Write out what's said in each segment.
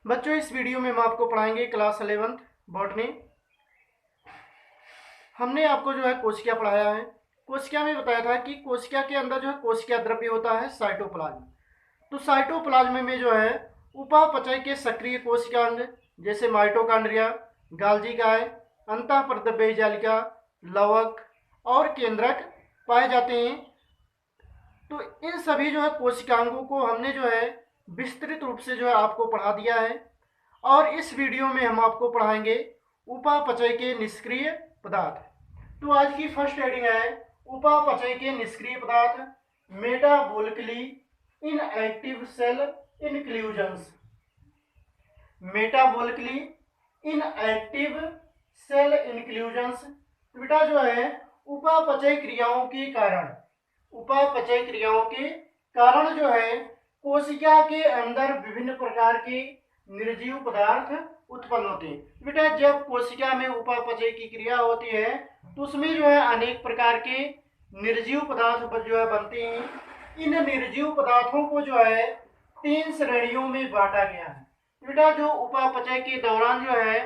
बच्चों, इस वीडियो में हम आपको पढ़ाएंगे क्लास 11th बॉटनी। हमने आपको जो है कोशिका पढ़ाया है। कोशिका में बताया था कि कोशिका के अंदर जो है कोशिका द्रव्य होता है साइटोप्लाज्म। तो साइटोप्लाज्म में जो है उपापचय के सक्रिय कोशिकांग जैसे माइटोकॉन्ड्रिया, गाल्जी काय, अंतःप्रद्रव्य जालिका, लवक और केंद्रक पाए जाते हैं। तो इन सभी जो है कोशिकांगों को हमने जो है विस्तृत रूप से जो है आपको पढ़ा दिया है। और इस वीडियो में हम आपको पढ़ाएंगे उपापचय के निष्क्रिय पदार्थ। तो आज की फर्स्ट हेडिंग है उपापचय के निष्क्रिय पदार्थ, metabolically inactive cell inclusions. Metabolically inactive cell inclusions बेटा जो है उपापचय क्रियाओं के कारण, उपापचय क्रियाओं के कारण जो है कोशिका के अंदर विभिन्न प्रकार के निर्जीव पदार्थ उत्पन्न होते हैं। बेटा जब कोशिका में उपापचय की क्रिया होती है तो उसमें जो है अनेक प्रकार के निर्जीव पदार्थ जो है बनते हैं। इन निर्जीव पदार्थों को जो है 3 श्रेणियों में बांटा गया है। बेटा जो उपापचय के दौरान जो है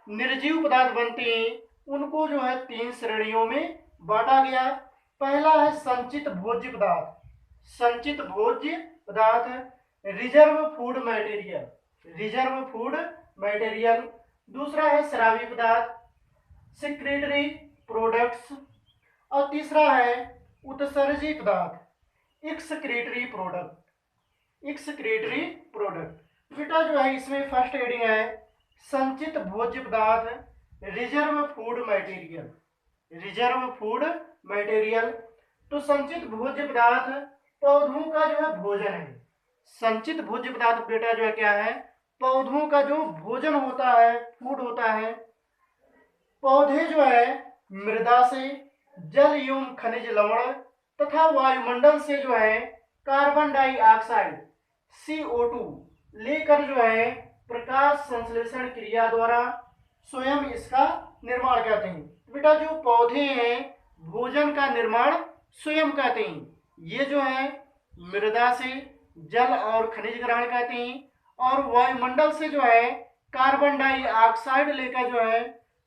निर्जीव पदार्थ बनते हैं उनको जो है 3 श्रेणियों में बांटा गया। पहला है संचित भोज्य पदार्थ, संचित भोज्य पदार्थ reserve food material, reserve food material. दूसरा है स्रावी पदार्थ सिक्रेटरी प्रोडक्ट्स। और तीसरा है उत्सर्जी पदार्थ एक्सक्रीटरी प्रोडक्ट, एक्सक्रीटरी प्रोडक्ट। बेटा जो है इसमें फर्स्ट हेडिंग है संचित भोज्य पदार्थ reserve food material, reserve food material. तो संचित भोज्य पदार्थ पौधों का जो है भोजन है। संचित भोज्य पदार्थ बेटा जो है क्या है, पौधों का जो भोजन होता है, फूड होता है। पौधे जो है मृदा से जल एवं खनिज लवण तथा वायुमंडल से जो है कार्बन डाइऑक्साइड CO2 लेकर जो है प्रकाश संश्लेषण क्रिया द्वारा स्वयं इसका निर्माण करते हैं। बेटा जो पौधे हैं भोजन का निर्माण स्वयं करते हैं। ये जो है मृदा से जल और खनिज ग्रहण करते हैं और वायुमंडल से जो है कार्बन डाइऑक्साइड लेकर जो है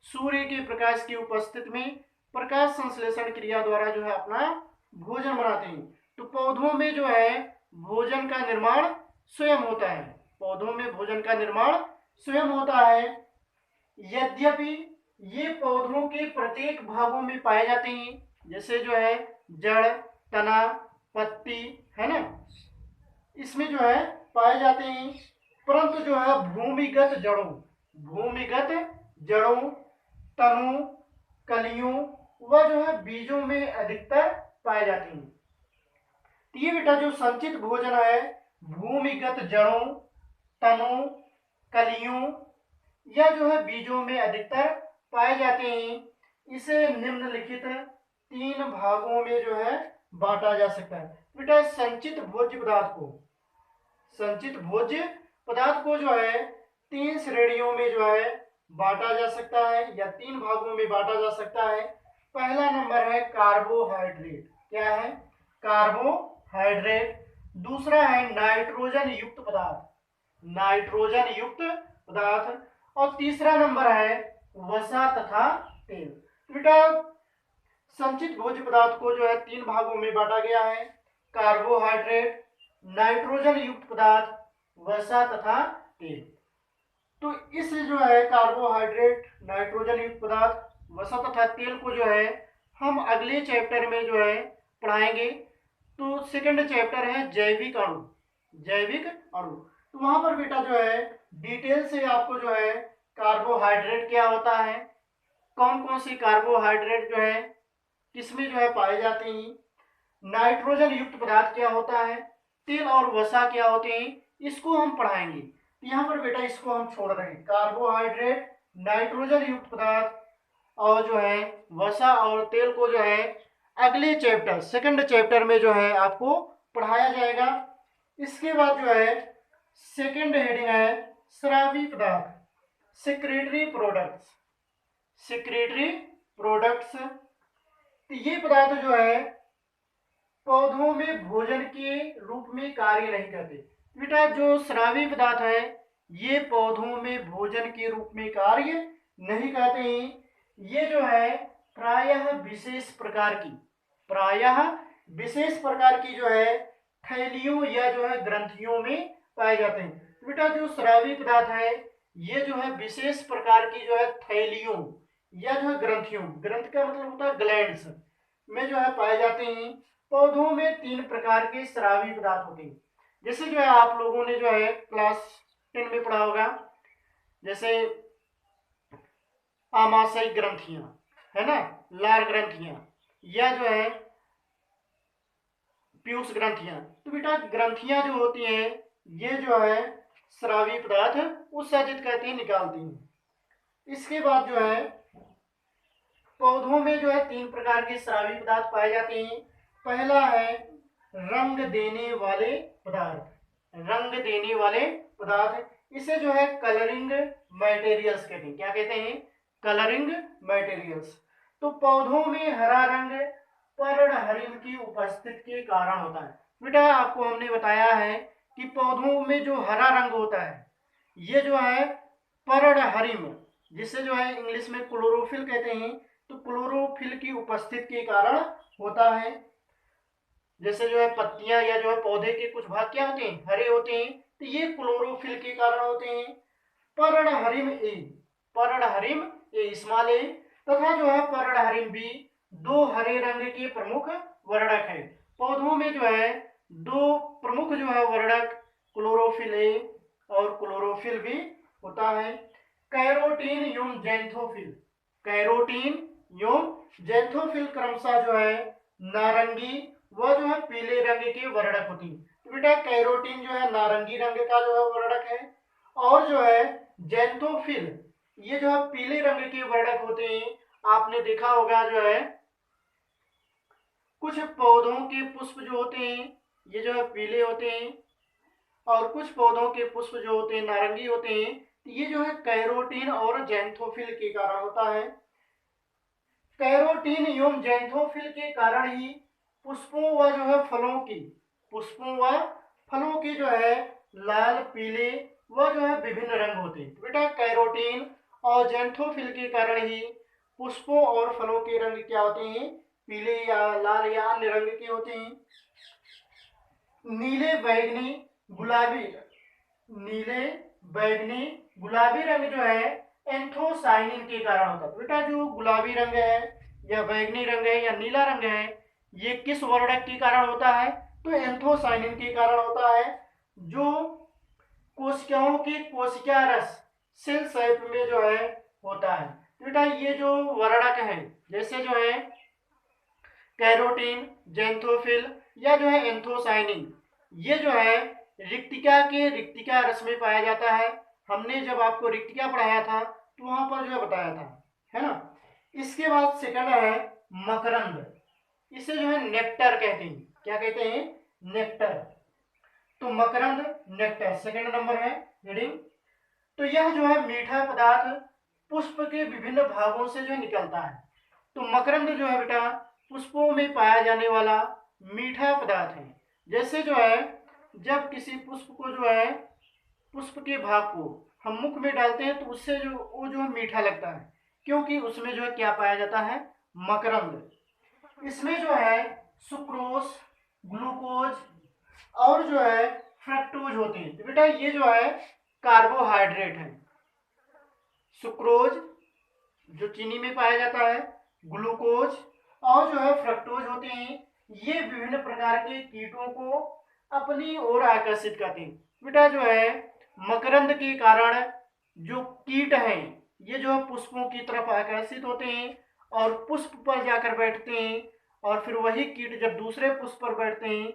सूर्य के प्रकाश की उपस्थिति में प्रकाश संश्लेषण क्रिया द्वारा जो है अपना भोजन बनाते हैं। तो पौधों में जो है भोजन का निर्माण स्वयं होता है, पौधों में भोजन का निर्माण स्वयं होता है। यद्यपि ये पौधों के प्रत्येक भागों में पाए जाते हैं, जैसे जो है जड़, तना, पत्ती है ना, इसमें जो है पाए जाते हैं। परंतु जो है भूमिगत जड़ों, भूमिगत जड़ों, तनों, कलियों व जो है बीजों में अधिकतर पाए जाते हैं। तो ये बेटा जो संचित भोजन है भूमिगत जड़ों, तनों, कलियों या जो है बीजों में अधिकतर पाए जाते हैं। इसे निम्नलिखित 3 भागों में जो है बांटा जा सकता है। बेटा संचित भोज्य पदार्थ को, संचित भोज्य पदार्थ को जो है 3 श्रेणियों में जो है बांटा जा सकता है या 3 भागों में बांटा जा सकता है। पहला नंबर है कार्बोहाइड्रेट, क्या है, कार्बोहाइड्रेट। दूसरा है नाइट्रोजन युक्त पदार्थ, नाइट्रोजन युक्त पदार्थ। और तीसरा नंबर है वसा तथा तेल। बेटा संचित भोज्य पदार्थ को जो है 3 भागों में बांटा गया है, कार्बोहाइड्रेट, नाइट्रोजन युक्त पदार्थ, वसा तथा तेल। तो इस जो है कार्बोहाइड्रेट, नाइट्रोजन युक्त पदार्थ, वसा तथा तेल को जो है हम अगले चैप्टर में जो है पढ़ाएंगे। तो सेकंड चैप्टर है जैविक अणु, जैविक अणु। तो वहां पर बेटा जो है डिटेल से आपको जो है कार्बोहाइड्रेट क्या होता है, कौन कौन से कार्बोहाइड्रेट जो है किसमें जो है पाए जाते हैं, नाइट्रोजन युक्त पदार्थ क्या होता है, तेल और वसा क्या होते हैं, इसको हम पढ़ाएंगे। यहाँ पर बेटा इसको हम छोड़ रहे हैं, कार्बोहाइड्रेट, नाइट्रोजन युक्त पदार्थ और जो है वसा और तेल को जो है अगले चैप्टर सेकंड चैप्टर में जो है आपको पढ़ाया जाएगा। इसके बाद जो है सेकंड हेडिंग है स्रावी पदार्थ, सेक्रेटरी प्रोडक्ट्स, सेक्रेटरी प्रोडक्ट्स। तो ये पदार्थ जो है पौधों में भोजन के रूप में कार्य नहीं करते। बेटा जो स्रावी पदार्थ है ये पौधों में भोजन के रूप में कार्य नहीं करते हैं। ये जो है प्रायः विशेष प्रकार की जो है थैलियों या जो है ग्रंथियों में पाए जाते हैं। तो बेटा जो स्रावी पदार्थ है ये जो है विशेष प्रकार की जो है थैलियों या जो है ग्रंथियों, ग्रंथ का मतलब होता है ग्लैंड्स में जो है पाए जाते हैं। पौधों में 3 प्रकार के स्रावी पदार्थ होते हैं। जैसे जो है आप लोगों ने जो है क्लास 10 में पढ़ा होगा, जैसे आमाशयी ग्रंथियां है ना, लार ग्रंथियां या जो है पीयूष ग्रंथियां। तो बेटा ग्रंथियां जो होती हैं ये जो है स्रावी पदार्थ उत्सर्जित करती निकालती हैं। इसके बाद जो है पौधों में जो है 3 प्रकार के स्रावी पदार्थ पाए जाते हैं। पहला है रंग देने वाले पदार्थ, इसे जो है कलरिंग मटेरियल्स कहते हैं। क्या कहते हैं? Colouring materials. तो पौधों में हरा रंग पर्णहरिम की उपस्थिति के कारण होता है। बेटा आपको हमने बताया है कि पौधों में जो हरा रंग होता है ये जो है पर्णहरिम, जिसे जो है इंग्लिश में क्लोरोफिल कहते हैं, तो क्लोरोफिल की उपस्थिति के कारण होता है। जैसे जो है पत्तियां या जो है पौधे के कुछ भाग क्या होते हैं? हरे होते हैं, तो ये क्लोरोफिल के कारण होते हैं। पर्णहरिम ए स्मॉल ए तथा जो है पर्णहरिम बी 2 हरे रंग के प्रमुख वर्णक है। पौधों में जो है 2 प्रमुख जो है वर्णक क्लोरोफिल ए और क्लोरोफिल बी होता है। कैरोटीन एवं जैंथोफिल क्रमशः जो है नारंगी व जो है पीले रंग के वर्णक होती है। तो बेटा कैरोटीन जो है नारंगी रंग का जो है वर्णक है और जो है जैंथोफिल ये जो है पीले रंग के वर्णक होते हैं। आपने देखा होगा जो है कुछ पौधों के पुष्प जो होते हैं ये जो है पीले होते हैं और कुछ पौधों के पुष्प जो होते हैं नारंगी होते हैं। ये जो है कैरोटीन और जैंथोफिल के कारण होता है। कैरोटीन एवं जैंथोफिल के कारण ही पुष्पों व जो है फलों की जो है लाल पीले व जो है विभिन्न रंग होते हैं। बेटा कैरोटीन और जैंथोफिल के कारण ही पुष्पों और फलों के रंग क्या होते हैं? पीले या लाल या अन्य रंग के होते हैं। नीले बैगनी गुलाबी रंग जो है एंथोसाइनिन के कारण होता है। तो बेटा जो गुलाबी रंग है या बैगनी रंग है या नीला रंग है ये किस वर्णक के कारण होता है? तो एंथोसाइनिन के कारण होता है, जो कोशिकाओं की कोशिका रस सेल शेप में जो है होता है। तो बेटा ये जो वर्णक है जैसे जो है कैरोटीन, जैंथोफिल या जो है एंथोसाइनिन, ये जो है रिक्तिका रस में पाया जाता है। हमने जब आपको रिक्तिका पढ़ाया था तो वहां पर जो है बताया था, है ना। इसके बाद सेकंड है मकरंद, इसे जो है नेक्टर कहते हैं। क्या कहते हैं? नेक्टर। तो मकरंद नेक्टर सेकंड नंबर है रीडिंग। तो यह जो है मीठा पदार्थ पुष्प के विभिन्न भागों से जो निकलता है। तो मकरंद जो है बेटा पुष्पों में पाया जाने वाला मीठा पदार्थ है। जैसे जो है जब किसी पुष्प को जो है पुष्प के भाग को हम मुख में डालते हैं तो उससे जो वो जो है मीठा लगता है, क्योंकि उसमें जो है क्या पाया जाता है? मकरंद। इसमें जो है सुक्रोज, ग्लूकोज और जो है फ्रक्टोज होते हैं। तो बेटा ये जो है कार्बोहाइड्रेट है। सुक्रोज जो चीनी में पाया जाता है, ग्लूकोज और जो है फ्रक्टोज होते हैं। ये विभिन्न प्रकार के कीटों को अपनी ओर आकर्षित करते हैं। बेटा जो है मकरंद के कारण जो कीट हैं ये जो है पुष्पों की तरफ आकर्षित होते हैं और पुष्प पर जाकर बैठते हैं और फिर वही कीट जब दूसरे पुष्प पर बैठते हैं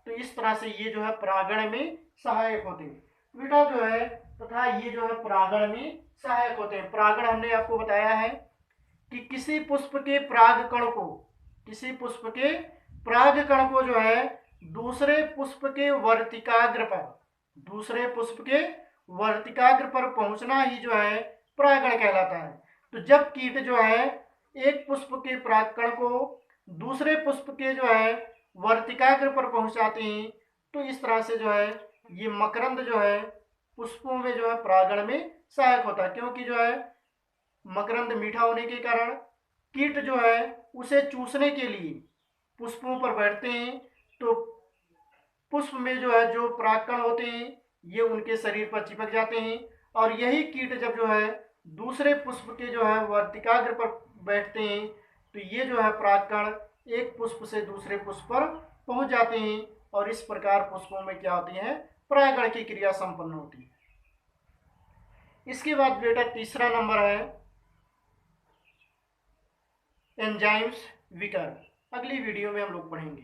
तो इस तरह से ये जो है परागण में सहायक होते हैं। बेटा जो है तथा ये जो है परागण में सहायक होते हैं। परागण हमने आपको बताया है कि किसी पुष्प के परागकण को जो है दूसरे पुष्प के वर्तिकाग्र पर पहुंचना ही जो है परागण कहलाता है। तो जब कीट जो है एक पुष्प के परागकण को दूसरे पुष्प के जो है वर्तिकाग्र पर पहुंचाते हैं तो इस तरह से जो है ये मकरंद जो है पुष्पों में जो है परागण में सहायक होता है, क्योंकि जो है मकरंद मीठा होने के कारण कीट जो है उसे चूसने के लिए पुष्पों पर बैठते हैं, तो पुष्प में जो है जो परागकण होते हैं ये उनके शरीर पर चिपक जाते हैं, और यही कीट जब जो है दूसरे पुष्प के जो है वर्तिकाग्र पर बैठते हैं तो ये जो है परागकण एक पुष्प से दूसरे पुष्प पर पहुंच जाते हैं, और इस प्रकार पुष्पों में क्या होती है, परागण की क्रिया संपन्न होती है। इसके बाद बेटा तीसरा नंबर है एंजाइम्स विकर। अगली वीडियो में हम लोग पढ़ेंगे।